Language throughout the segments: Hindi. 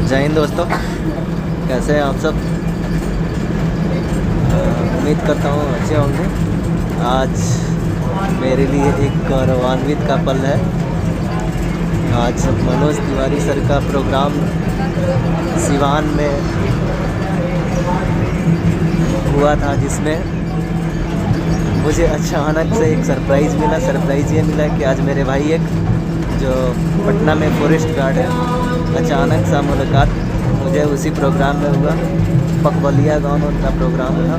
जय हिंद दोस्तों, कैसे हैं आप सब। उम्मीद करता हूँ अच्छे होंगे। आज मेरे लिए एक गौरवान्वित का पल है। आज मनोज तिवारी सर का प्रोग्राम सिवान में हुआ था, जिसमें मुझे अचानक से एक सरप्राइज़ मिला। सरप्राइज़ ये मिला कि आज मेरे भाई एक जो पटना में फॉरेस्ट गार्ड है, अचानक सा मुलाकात मुझे उसी प्रोग्राम में हुआ। पकबलिया गाँव में उनका प्रोग्राम था।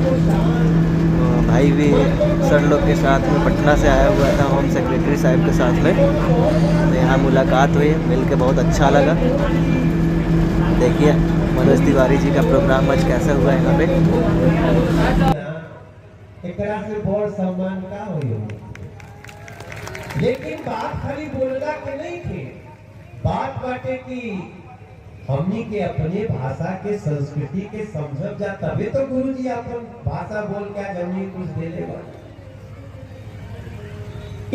तो भाई भी सर लोग के साथ में पटना से आया हुआ था, होम सेक्रेटरी साहब के साथ में। तो यहाँ मुलाकात हुई, मिल के बहुत अच्छा लगा। देखिए मनोज तिवारी जी का प्रोग्राम आज कैसा हुआ यहाँ पे। एक तरह से बहुत सम्मान का हुई, लेकिन बात खाली बोलना के नहीं थे। बात बाटे कि हमनी के अपने भाषा के संस्कृति के समझब जा, तबे तो गुरु जी अपन भाषा बोल के हमनी कुछ दे ले।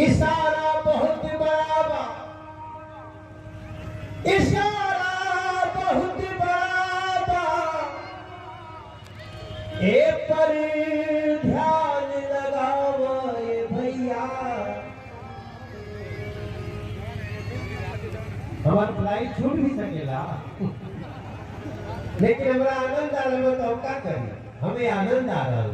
इशारा बहुत बड़ा बा, इशारा बहुत बड़ा बा, ए पर ध्यान लगाओ भैया। हमार फ्लाइट छूट भी सकेला, लेकिन हमरा आनंद आ रहा है तो हम का करी। हमें आनंद आ रहा है।